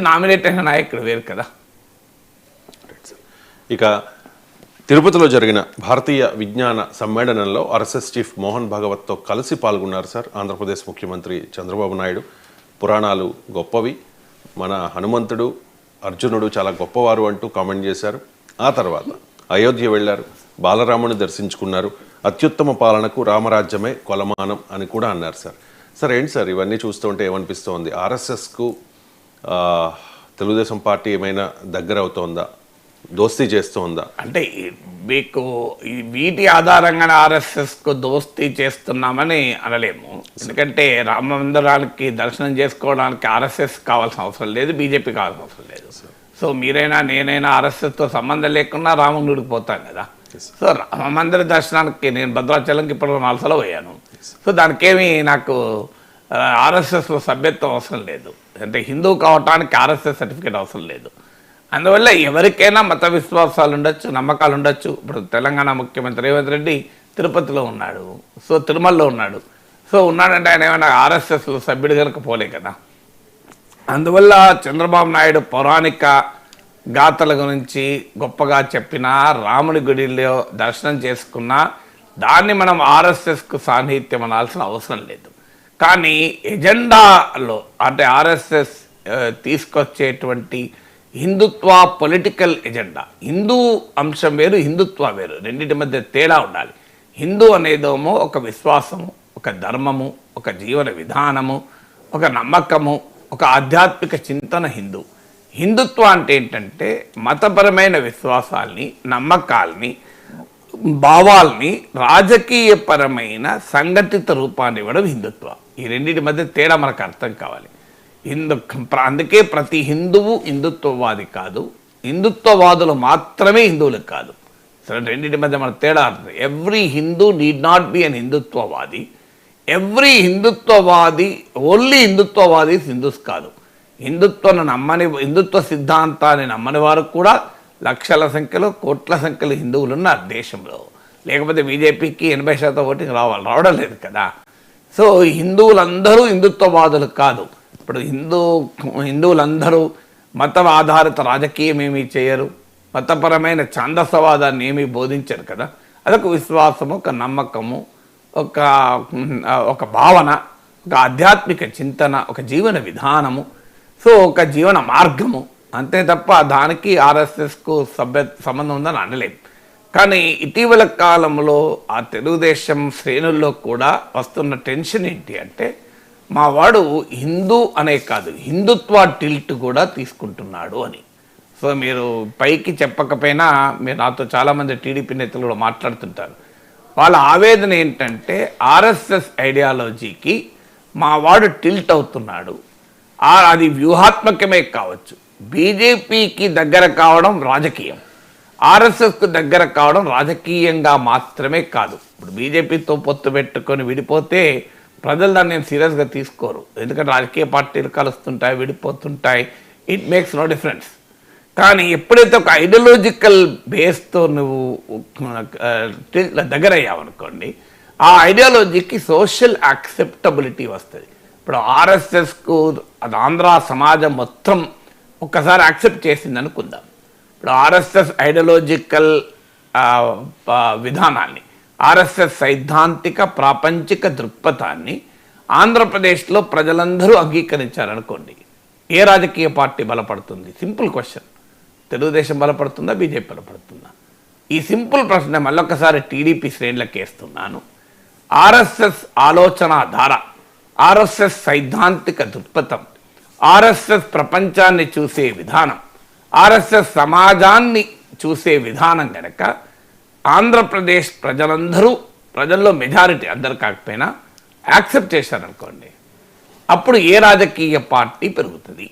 Nominate అయిన నాయకుడు వేరు కదా. ఇక తిరుపతిలో జరిగిన భారతీయ విజ్ఞాన సమ్మేళనంలో ఆర్ఎస్ఎస్ చీఫ్ మోహన్ భాగవత్తో కలిసి పాల్గొన్నారు సార్ ఆంధ్రప్రదేశ్ ముఖ్యమంత్రి చంద్రబాబు నాయుడు. పురాణాలు గొప్పవి, మన హనుమంతుడు అర్జునుడు చాలా గొప్పవారు అంటూ కామెంట్ చేశారు. ఆ తర్వాత అయోధ్య వెళ్లారు, బాలరాముని దర్శించుకున్నారు. అత్యుత్తమ పాలనకు రామరాజ్యమే కొలమానం అని కూడా అన్నారు సార్. సార్ ఏంటి సార్ ఇవన్నీ చూస్తుంటే ఏమనిపిస్తోంది? ఆర్ఎస్ఎస్కు తెలుగుదేశం పార్టీ ఏమైనా దగ్గర అవుతోందా, దోస్తీ చేస్తోందా? అంటే మీకు వీటి ఆధారంగానే ఆర్ఎస్ఎస్కు దోస్తీ చేస్తున్నామని అనలేము. ఎందుకంటే రామ మందిరానికి దర్శనం చేసుకోవడానికి ఆర్ఎస్ఎస్ కావాల్సిన అవసరం లేదు, బీజేపీ కావాల్సిన అవసరం లేదు. సో మీరైనా నేనైనా ఆర్ఎస్ఎస్తో సంబంధం లేకుండా రాముడికి పోతాం కదా. సో రామ మందిర దర్శనానికి నేను భద్రాచలంకి ఇప్పుడు 4 సార్లు పోయాను. సో దానికేమి నాకు ఆర్ఎస్ఎస్లో సభ్యత్వం అవసరం లేదు. అంటే హిందూ కావటానికి ఆర్ఎస్ఎస్ సర్టిఫికేట్ అవసరం లేదు. అందువల్ల ఎవరికైనా మత విశ్వాసాలు ఉండొచ్చు, నమ్మకాలు ఉండొచ్చు. ఇప్పుడు తెలంగాణ ముఖ్యమంత్రి రేవంత్ రెడ్డి తిరుపతిలో ఉన్నాడు, సో తిరుమలలో ఉన్నాడు. సో ఉన్నాడంటే ఆయన ఏమైనా ఆర్ఎస్ఎస్లో సభ్యుడు కనుక పోలే కదా. అందువల్ల చంద్రబాబు నాయుడు పౌరాణిక గాథల గురించి గొప్పగా చెప్పినా, రాముడి గుడిలో దర్శనం చేసుకున్నా దాన్ని మనం ఆర్ఎస్ఎస్కు సాన్నిహిత్యం అనాల్సిన అవసరం లేదు. కానీ ఎజెండాలో అంటే ఆర్ఎస్ఎస్ తీసుకొచ్చేటువంటి హిందుత్వ పొలిటికల్ ఎజెండా, హిందూ అంశం వేరు, హిందుత్వ వేరు, రెండింటి మధ్య తేడా ఉండాలి. హిందూ అనేదేమో ఒక విశ్వాసము, ఒక ధర్మము, ఒక జీవన విధానము, ఒక నమ్మకము, ఒక ఆధ్యాత్మిక చింతన హిందూ. హిందుత్వ అంటే ఏంటంటే మతపరమైన విశ్వాసాల్ని, నమ్మకాల్ని, భావాల్ని రాజకీయపరమైన సంఘటిత రూపాన్ని ఇవ్వడం హిందుత్వ. ఈ రెండింటి మధ్య తేడా మనకు అర్థం కావాలి. అందుకే ప్రతి హిందువు హిందుత్వవాది కాదు, హిందుత్వవాదులు మాత్రమే హిందువులకు కాదు. సరే, రెండింటి మధ్య మన తేడా అర్థం. Every Hindu need not be an హిందుత్వవాది. ఎవ్రీ హిందుత్వవాది ఓన్లీ హిందుత్వవాది హిందూస్ కాదు. హిందుత్వ సిద్ధాంతాన్ని నమ్మని వారు కూడా లక్షల సంఖ్యలో, కోట్ల సంఖ్యలో హిందువులు ఉన్నారు దేశంలో. లేకపోతే బీజేపీకి 80% ఓటింగ్ రావడం లేదు కదా. సో హిందువులందరూ హిందుత్వవాదులు కాదు. ఇప్పుడు హిందువులందరూ మత ఆధారిత రాజకీయం ఏమీ చేయరు, మతపరమైన ఛాందసవాదాన్ని ఏమీ బోధించరు కదా. అదొక విశ్వాసము, ఒక నమ్మకము, ఒక భావన, ఒక ఆధ్యాత్మిక చింతన, ఒక జీవన విధానము, సో ఒక జీవన మార్గము, అంతే తప్ప దానికి ఆర్ఎస్ఎస్కు సంబంధం ఉందని అనలేము. కానీ ఇటీవల కాలంలో ఆ తెలుగుదేశం శ్రేణుల్లో కూడా వస్తున్న టెన్షన్ ఏంటి అంటే, మా వాడు హిందూ అనే కాదు, హిందుత్వ టిల్ట్ కూడా తీసుకుంటున్నాడు అని. సో మీరు పైకి చెప్పకపోయినా మీరు నాతో చాలామంది టీడీపీ నేతలు కూడా మాట్లాడుతుంటారు. వాళ్ళ ఆవేదన ఏంటంటే ఆర్ఎస్ఎస్ ఐడియాలజీకి మా వాడు టిల్ట్ అవుతున్నాడు. అది వ్యూహాత్మకమే కావచ్చు. బీజేపీకి దగ్గర కావడం రాజకీయం, ఆర్ఎస్ఎస్కు దగ్గర కావడం రాజకీయంగా మాత్రమే కాదు. ఇప్పుడు బీజేపీతో పొత్తు పెట్టుకొని విడిపోతే ప్రజలు దాన్ని నేను సీరియస్గా తీసుకోరు. ఎందుకంటే రాజకీయ పార్టీలు కలుస్తుంటాయి, విడిపోతుంటాయి, ఇట్ మేక్స్ నో డిఫరెన్స్. కానీ ఎప్పుడైతే ఒక ఐడియాలజికల్ బేస్తో నువ్వు దగ్గర అయ్యావనుకోండి, ఆ ఐడియాలజీకి సోషల్ యాక్సెప్టబిలిటీ వస్తుంది. ఇప్పుడు ఆర్ఎస్ఎస్కు అది ఆంధ్ర సమాజం మొత్తం ఒక్కసారి యాక్సెప్ట్ చేసింది అనుకుందాం. ఇప్పుడు ఆర్ఎస్ఎస్ ఐడియాలజికల్ విధానాన్ని, ఆర్ఎస్ఎస్ సైద్ధాంతిక ప్రాపంచిక దృక్పథాన్ని ఆంధ్రప్రదేశ్లో ప్రజలందరూ అంగీకరించారనుకోండి, ఏ రాజకీయ పార్టీ బలపడుతుంది? Simple question. తెలుగుదేశం బలపడుతుందా, బీజేపీ బలపడుతుందా? ఈ సింపుల్ ప్రశ్న మళ్ళొకసారి టీడీపీ శ్రేణులకు వేస్తున్నాను. ఆర్ఎస్ఎస్ ఆలోచన ధార, ఆర్ఎస్ఎస్ సైద్ధాంతిక దృక్పథం, ఆర్ఎస్ఎస్ ప్రపంచాన్ని చూసే విధానం, ఆర్ఎస్ఎస్ సమాజాన్ని చూసే విధానం కనుక ఆంధ్రప్రదేశ్ ప్రజల్లో మెజారిటీ, అందరు కాకపోయినా యాక్సెప్ట్ చేశారనుకోండి, అప్పుడు ఏ రాజకీయ పార్టీ పెరుగుతుంది?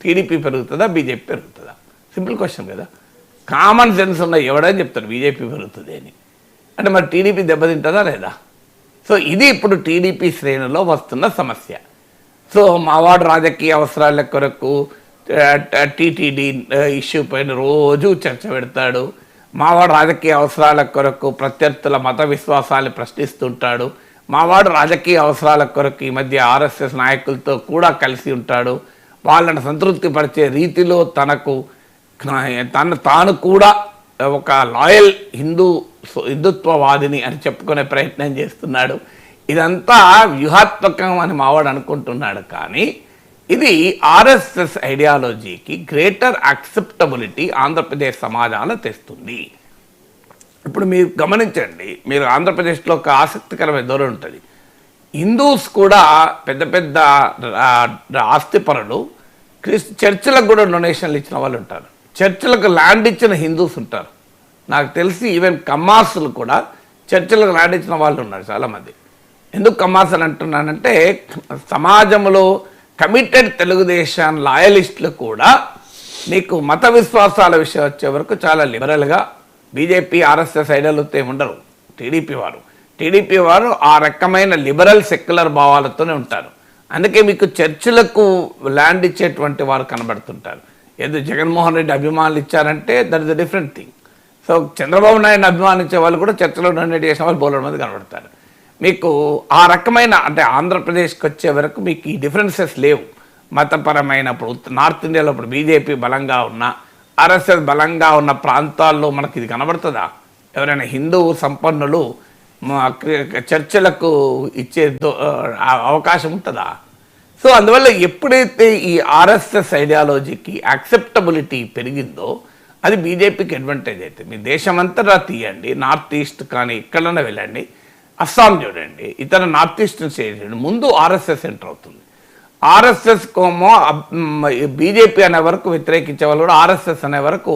టీడీపీ పెరుగుతుందా, బీజేపీ పెరుగుతుందా? సింపుల్ క్వశ్చన్ కదా. కామన్ సెన్స్ ఉన్న ఎవడని చెప్తాడు బీజేపీ పెరుగుతుంది అని. అంటే మరి టీడీపీ దెబ్బతింటుందా లేదా? సో ఇది ఇప్పుడు టీడీపీ శ్రేణులో వస్తున్న సమస్య. సో మావాడు రాజకీయ అవసరాల కొరకు టీటీడీ ఇష్యూ పైన రోజు చర్చ పెడతాడు. మావాడు రాజకీయ అవసరాల కొరకు ప్రత్యర్థుల మత విశ్వాసాలు ప్రశ్నిస్తుంటాడు. మావాడు రాజకీయ అవసరాల కొరకు ఈ మధ్య ఆర్ఎస్ఎస్ నాయకులతో కూడా కలిసి ఉంటాడు. వాళ్ళని సంతృప్తిపరిచే రీతిలో తాను కూడా ఒక లాయల్ హిందుత్వవాదిని అని చెప్పుకునే ప్రయత్నం చేస్తున్నాడు. ఇదంతా వ్యూహాత్మకం అని మావాడు అనుకుంటున్నాడు. కానీ ఇది ఆర్ఎస్ఎస్ ఐడియాలజీకి గ్రేటర్ యాక్సెప్టబిలిటీ ఆంధ్రప్రదేశ్ సమాజంలో తెస్తుంది. ఇప్పుడు మీరు గమనించండి, మీరు ఆంధ్రప్రదేశ్లో ఒక ఆసక్తికరమైన ధోరణి ఉంటుంది. హిందూస్ కూడా పెద్ద పెద్ద ఆస్తిపరులు చర్చిలకు కూడా డొనేషన్లు ఇచ్చిన వాళ్ళు ఉంటారు. చర్చిలకు ల్యాండ్ ఇచ్చిన హిందూస్ ఉంటారు. నాకు తెలిసి ఈవెన్ కమ్మాసులు కూడా చర్చిలకు ల్యాండ్ ఇచ్చిన వాళ్ళు ఉన్నారు చాలామంది. ఎందుకు కమ్మాసులు అంటున్నానంటే సమాజంలో కమిటెడ్ తెలుగుదేశం లాయలిస్టులు కూడా నీకు మత విశ్వాసాల విషయం వచ్చే వరకు చాలా లిబరల్గా బీజేపీ ఆర్ఎస్ఎస్ ఐడియాలతో ఉండరు. టీడీపీ వారు ఆ రకమైన లిబరల్ సెక్యులర్ భావాలతోనే ఉంటారు. అందుకే మీకు చర్చిలకు ల్యాండ్ ఇచ్చేటువంటి వారు కనబడుతుంటారు. ఏదో జగన్మోహన్ రెడ్డి అభిమానులు ఇచ్చారంటే that is a different thing. So Chandrababu Naidu అభిమానించే వాళ్ళు కూడా చర్చలో డొనేట్ చేసిన వాళ్ళు బోలెడు మంది కనబడతారు. మీకు ఆ రకమైన అంటే ఆంధ్రప్రదేశ్కి వచ్చే వరకు మీకు ఈ డిఫరెన్సెస్ లేవు. మతపరమైన ఇప్పుడు నార్త్ ఇండియాలో ఇప్పుడు బీజేపీ బలంగా ఉన్న ఆర్ఎస్ఎస్ బలంగా ఉన్న ప్రాంతాల్లో మనకి ఇది కనబడుతుందా? ఎవరైనా హిందూ సంపన్నులు చర్చలకు ఇచ్చే అవకాశం ఉంటుందా? సో అందువల్ల ఎప్పుడైతే ఈ ఆర్ఎస్ఎస్ ఐడియాలజీకి యాక్సెప్టబిలిటీ పెరిగిందో అది బీజేపీకి అడ్వాంటేజ్ అవుతుంది. మీ దేశమంతటా తీయండి, నార్త్ ఈస్ట్ కానీ ఎక్కడైనా వెళ్ళండి, అస్సాం చూడండి, ఇతర నార్త్ ఈస్టర్న్ స్టేట్ చూడండి, ముందు ఆర్ఎస్ఎస్ ఎంటర్ అవుతుంది. ఆర్ఎస్ఎస్ కోమో బీజేపీ అనే వరకు వ్యతిరేకించే వాళ్ళు కూడా ఆర్ఎస్ఎస్ అనే వరకు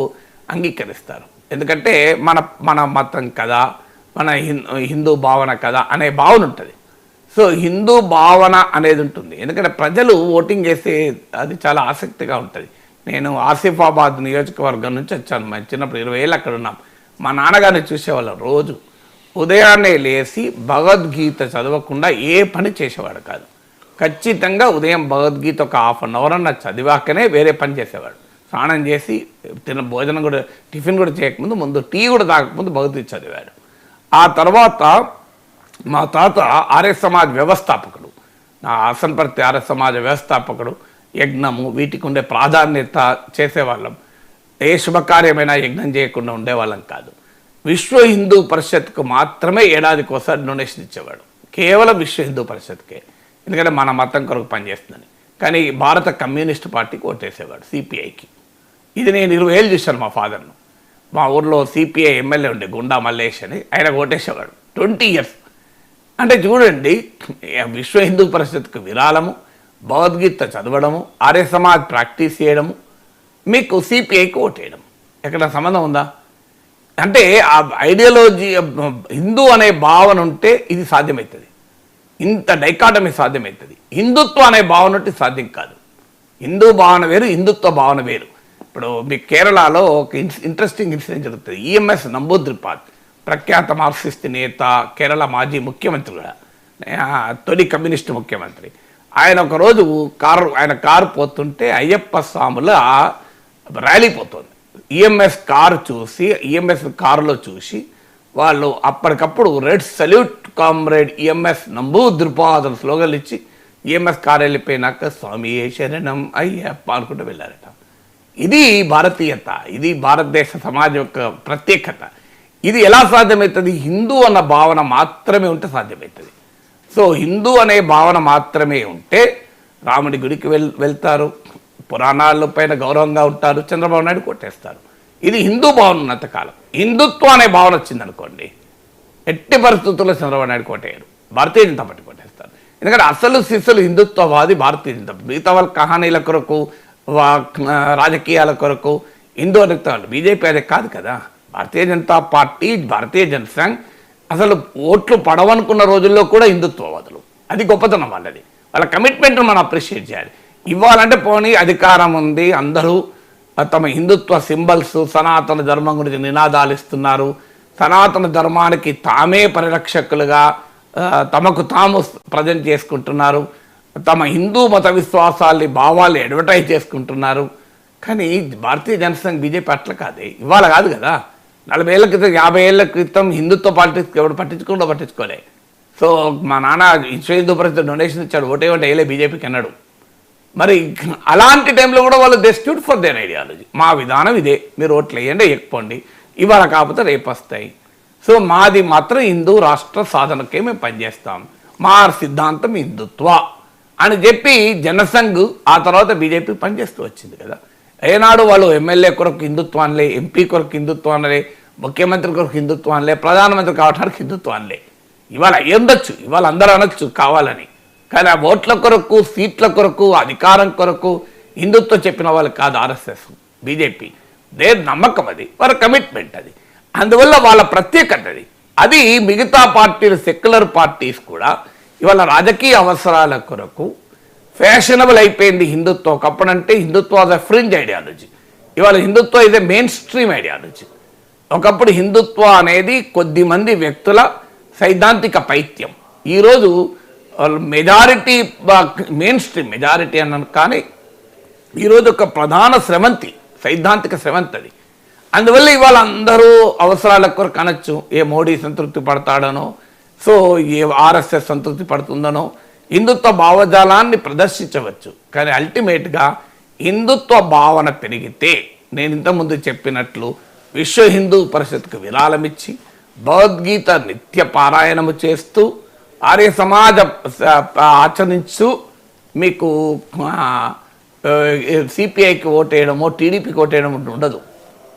అంగీకరిస్తారు. ఎందుకంటే మన మతం కదా, మన హిందూ భావన కదా అనే భావన ఉంటుంది. సో హిందూ భావన అనేది ఉంటుంది. ఎందుకంటే ప్రజలు ఓటింగ్ చేసే అది చాలా ఆసక్తిగా ఉంటుంది. నేను ఆసిఫాబాద్ నియోజకవర్గం నుంచి వచ్చాను. మేము చిన్నప్పుడు 20 ఏళ్ళు అక్కడ ఉన్నాం. మా నాన్నగారిని చూసేవాళ్ళం. రోజు ఉదయాన్నే లేచి భగవద్గీత చదవకుండా ఏ పని చేసేవాడు కాదు. ఖచ్చితంగా ఉదయం భగవద్గీత ఒక ½ అన్ అవర్ అన్న చదివాకనే వేరే పని చేసేవాడు. స్నానం చేసి భోజనం కూడా టిఫిన్ కూడా చేయకముందు ముందు టీ కూడా తాగకముందు భగవద్గీత చదివాడు. ఆ తర్వాత మా తాత ఆర్య సమాజ్ వ్యవస్థాపకుడు, నా ఆసనపర్తి ఆర్య సమాజ వ్యవస్థాపకుడు. యజ్ఞము వీటికి ఉండే ప్రాధాన్యత చేసేవాళ్ళం. ఏ శుభకార్యమైనా యజ్ఞం చేయకుండా ఉండేవాళ్ళం కాదు. విశ్వ హిందూ పరిషత్కు మాత్రమే ఏడాదికి ఒకసారి డొనేషన్ ఇచ్చేవాడు. కేవలం విశ్వ హిందూ పరిషత్కే, ఎందుకంటే మన మతం కొరకు పనిచేస్తుందని. కానీ భారత కమ్యూనిస్ట్ పార్టీకి ఓటేసేవాడు, సిపిఐకి. ఇది నేను 20 ఏళ్ళు చూశాను మా ఫాదర్ను. మా ఊర్లో సిపిఐ ఎమ్మెల్యే ఉండే గుండా మల్లేష్ అని, ఆయన ఓటేసేవాడు 20 ఇయర్స్. అంటే చూడండి, విశ్వ హిందూ పరిషత్కు విరాళము, భగవద్గీత చదవడము, ఆర్య సమాజ్ ప్రాక్టీస్ చేయడము, మీకు సిపిఐకి ఓటేయడం ఎక్కడ సంబంధం ఉందా? అంటే ఆ ఐడియాలజీ హిందూ అనే భావన ఉంటే ఇది సాధ్యమవుతుంది. ఇంత డైకాటమీ సాధ్యమవుతుంది. హిందుత్వం అనే భావన ఉంటే సాధ్యం కాదు. హిందూ భావన వేరు, హిందుత్వ భావన వేరు. ఇప్పుడు మీకు కేరళలో ఒక ఇంట్రెస్టింగ్ ఇన్సిడెంట్ జరుగుతుంది. ఈఎంఎస్ నంబూద్రిపాద్, ప్రఖ్యాత మార్క్సిస్ట్ నేత, కేరళ మాజీ ముఖ్యమంత్రి కూడా, తొలి కమ్యూనిస్ట్ ముఖ్యమంత్రి. ఆయన ఒకరోజు ఆయన కారు పోతుంటే అయ్యప్ప స్వాముల ర్యాలీ పోతుంది. ఈఎంఎస్ కారులో చూసి వాళ్ళు అప్పటికప్పుడు red salute comrade EMS Namboodiripad స్లోగన్లు ఇచ్చి ఈఎంఎస్ కారు వెళ్ళిపోయినాక స్వామి శరణం అయ్యప్ప అనుకుంటూ వెళ్ళారట. ఇది భారతీయత, ఇది భారతదేశ సమాజం యొక్క ప్రత్యేకత. ఇది ఎలా సాధ్యమవుతుంది? హిందూ అన్న భావన మాత్రమే ఉంటే సాధ్యమవుతుంది. సో హిందూ అనే భావన మాత్రమే ఉంటే రాముడి గుడికి వెళ్తారు, పురాణాల పైన గౌరవంగా ఉంటారు, చంద్రబాబు నాయుడు కొట్టేస్తారు. ఇది హిందూ భావన ఉన్నంతకాలం. హిందుత్వం అనే భావన వచ్చిందనుకోండి, ఎట్టి పరిస్థితుల్లో చంద్రబాబు నాయుడు కొట్టేయరు, భారతీయ జనతా పార్టీ కొట్టేస్తారు. ఎందుకంటే అసలు శిస్సులు హిందుత్వవాది భారతీయ జనతా పార్టీ. మిగతా వాళ్ళ కహానీల కొరకు, రాజకీయాల కొరకు హిందూ అనేవాళ్ళు. బీజేపీ అదే కాదు కదా. భారతీయ జనతా పార్టీ, భారతీయ జనసంఘ్ అసలు ఓట్లు పడవనుకున్న రోజుల్లో కూడా హిందుత్వవాదులు. అది గొప్పతనం వాళ్ళది. వాళ్ళ కమిట్మెంట్ను మనం అప్రిషియేట్ చేయాలి. ఇవ్వాలంటే పోనీ అధికారం ఉంది, అందరూ తమ హిందుత్వ సింబల్స్, సనాతన ధర్మం గురించి నినాదాలు ఇస్తున్నారు, సనాతన ధర్మానికి తామే పరిరక్షకులుగా తమకు తాము ప్రజెంట్ చేసుకుంటున్నారు, తమ హిందూ మత విశ్వాసాల్ని భావాల్ని అడ్వర్టైజ్ చేసుకుంటున్నారు. కానీ భారతీయ జనసంఘ్ బీజేపీ అట్లా కాదే. ఇవాళ కాదు కదా, 40 ఏళ్ల క్రితం 50 ఏళ్ల క్రితం హిందుత్వ పాలిటిక్స్ ఎవడు పట్టించుకోలే. సో మా నాన్న విశ్వ హిందూ పరిషత్ డొనేషన్ ఇచ్చాడు, ఓటేమంటే వేయలే బీజేపీకి అన్నాడు. మరి అలాంటి టైంలో కూడా వాళ్ళు they stood for their ideology. మా విధానం ఇదే, మీరు ఓట్లు వేయండి ఎక్కిపోండి, ఇవాళ కాకపోతే రేపు వస్తాయి. సో మాది మాత్రం హిందూ రాష్ట్ర సాధనకే మేము పనిచేస్తాం, మా సిద్ధాంతం హిందుత్వ అని చెప్పి జనసంఘ్ ఆ తర్వాత బీజేపీ పనిచేస్తూ వచ్చింది కదా. ఏనాడు వాళ్ళు ఎమ్మెల్యే కొరకు హిందుత్వాన్లే, ఎంపీ కొరకు హిందుత్వాన్లే, ముఖ్యమంత్రి కొరకు హిందుత్వాన్లే, ప్రధానమంత్రి కావడానికి హిందుత్వాన్లే. ఇవాళ ఉండొచ్చు, ఇవాళ అందరూ అనొచ్చు కావాలని, కానీ ఆ ఓట్ల కొరకు, సీట్ల కొరకు, అధికారం కొరకు హిందుత్వం చెప్పిన వాళ్ళు కాదు ఆర్ఎస్ఎస్, బీజేపీ. దేని నమ్మకం అది, వారి కమిట్మెంట్ అది. అందువల్ల వాళ్ళ ప్రత్యేకత అది. అది మిగతా పార్టీలు, సెక్యులర్ పార్టీస్ కూడా ఇవాళ రాజకీయ అవసరాల కొరకు ఫ్యాషనబుల్ అయిపోయింది హిందుత్వం. ఒకప్పుడంటే Hindutva was a fringe ideology, ఇవాళ Hindutva is a mainstream ideology. ఒకప్పుడు హిందుత్వ అనేది కొద్ది మంది వ్యక్తుల సైద్ధాంతిక పైత్యం. ఈరోజు మెజారిటీ, మెయిన్ స్ట్రీమ్ మెజారిటీ అన్నాను, కానీ ఈరోజు ఒక ప్రధాన స్రవంతి, సైద్ధాంతిక స్రవంతి అది. అందువల్ల ఇవాళ అందరూ అవసరాల కొరకు అనొచ్చు, ఏ మోడీ సంతృప్తి పడతాడనో, సో ఏ ఆర్ఎస్ఎస్ సంతృప్తి పడుతుందనో హిందుత్వ భావజాలాన్ని ప్రదర్శించవచ్చు. కానీ అల్టిమేట్గా హిందుత్వ భావన పెరిగితే, నేను ఇంతకుముందు చెప్పినట్లు విశ్వ హిందూ పరిషత్కు విరాళమిచ్చి భగవద్గీత నిత్య పారాయణము చేస్తూ ఆర్య సమాజ ఆచరించు మీకు సిపిఐకి ఓటేయడమో టీడీపీకి ఓటేయడం ఉండదు.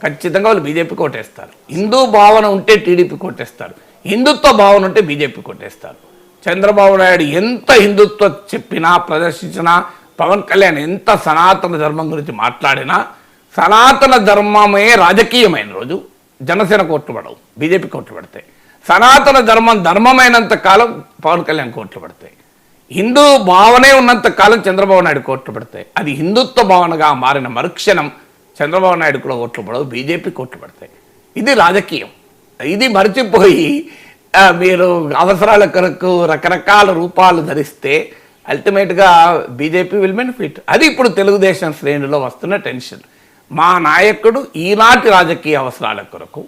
ఖచ్చితంగా వాళ్ళు బీజేపీకి ఓటేస్తారు. హిందూ భావన ఉంటే టీడీపీకి ఓటేస్తారు, హిందుత్వ భావన ఉంటే బీజేపీకి ఓటేస్తారు. చంద్రబాబు నాయుడు ఎంత హిందుత్వ చెప్పినా, ప్రదర్శించినా, పవన్ కళ్యాణ్ ఎంత సనాతన ధర్మం గురించి మాట్లాడినా, సనాతన ధర్మమే రాజకీయమైన రోజు జనసేన కోట్లు పడవు, బీజేపీ కోట్లు పడతాయి. సనాతన ధర్మం ధర్మమైనంత కాలం పవన్ కళ్యాణ్ కోట్లు పడతాయి. హిందూ భావనే ఉన్నంత కాలం చంద్రబాబు నాయుడు కోట్లు పడతాయి. అది హిందుత్వ భావనగా మారిన మరుక్షణం చంద్రబాబు నాయుడు కూడా ఓట్లు పడవు, బీజేపీ కోట్లు పడతాయి. ఇది రాజకీయం. ఇది మర్చిపోయి మీరు అవసరాల కొరకు రకరకాల రూపాలు ధరిస్తే అల్టిమేట్గా బీజేపీ విల్ బెనిఫిట్. అది ఇప్పుడు తెలుగుదేశం శ్రేణిలో వస్తున్న టెన్షన్. మా నాయకుడు ఈనాటి రాజకీయ అవసరాల కొరకు,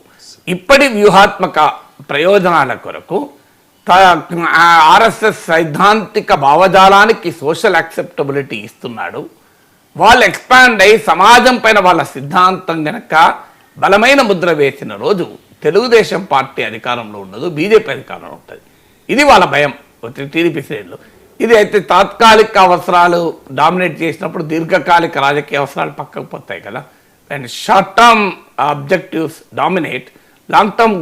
ఇప్పటి వ్యూహాత్మక ప్రయోజనాల కొరకు, ఆర్ఎస్ఎస్ సైద్ధాంతిక భావజాలానికి సోషల్ యాక్సెప్టబిలిటీ ఇస్తున్నాడు. వాళ్ళు ఎక్స్పాండ్ అయ్యి సమాజం పైన వాళ్ళ సిద్ధాంతం గనక బలమైన ముద్ర వేసిన రోజు తెలుగుదేశం పార్టీ అధికారంలో ఉండదు, బీజేపీ అధికారంలో ఉంటుంది. ఇది వాళ్ళ భయం టీడీపీ శ్రేణులు. ఇది అయితే తాత్కాలిక అవసరాలు డామినేట్ చేసినప్పుడు దీర్ఘకాలిక రాజకీయ అవసరాలు పక్కకు పోతాయి కదా. And short term objectives dominate, long term goal